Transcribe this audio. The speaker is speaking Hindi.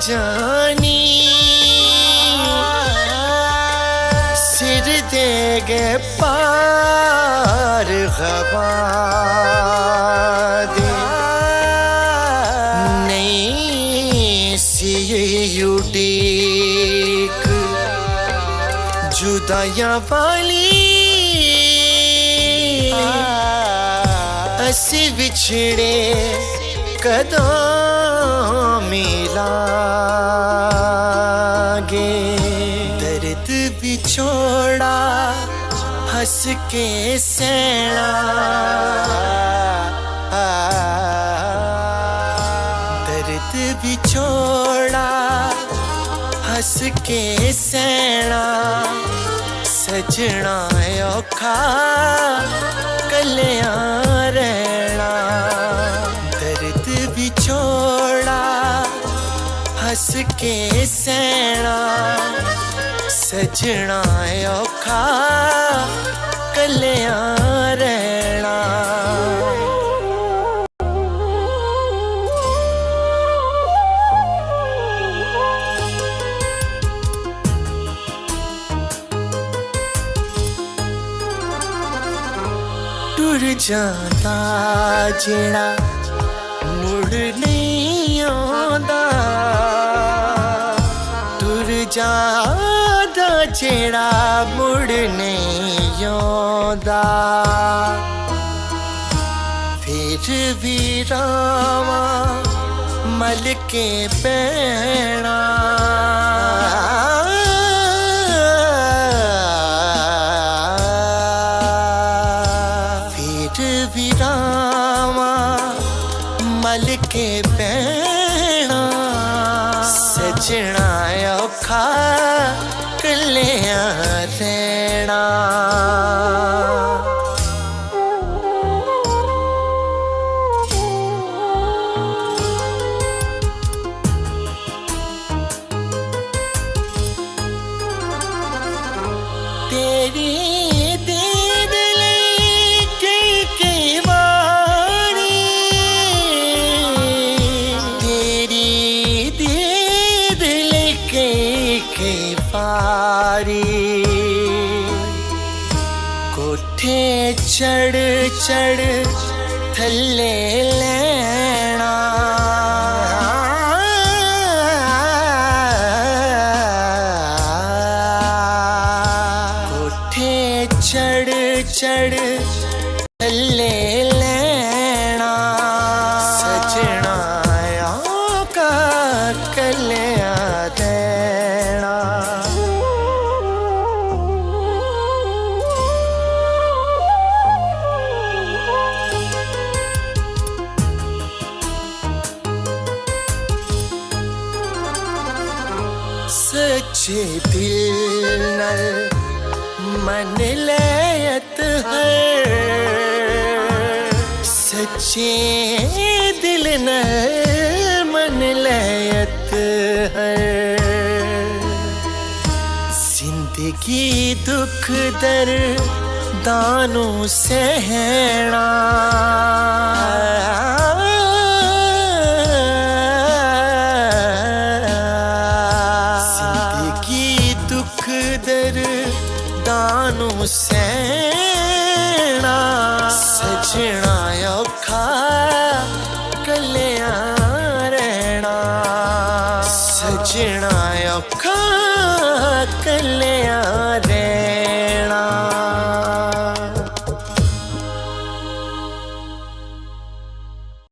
जानी सिर देगे पार गवा दे नहीं सी उड़ीक जुदाइयां वाली असी बिछड़े कदों मिलांगे दर्द बिछोड़ा हंस के सहना दर्द बिछोड़ा हंस के सहना सजना औखा कलियां रहना दर्द बिछोड़ा हंस के सहना सजना औखा कलियां रहना टुर जाता जेड़ा मुड़ नहीं आंदा टुर जाता जेड़ा मुड़ नहीं आंदा फिर भी रावा मल के पैना मल के पैना सजना औखा कलियां रहना तेरी कोठे चढ़ चढ़ थल्ले लेना कोठे चढ़ चढ़ थल्ले लेना सजना का कलियां देना सच्चे दिल नल मन लयत है सच्चे दिल नल मन लयत है जिंदगी दुख दर्दानों सहना दर्दानों सहना सजना औखा कलियां रहना सजना औखा कलियां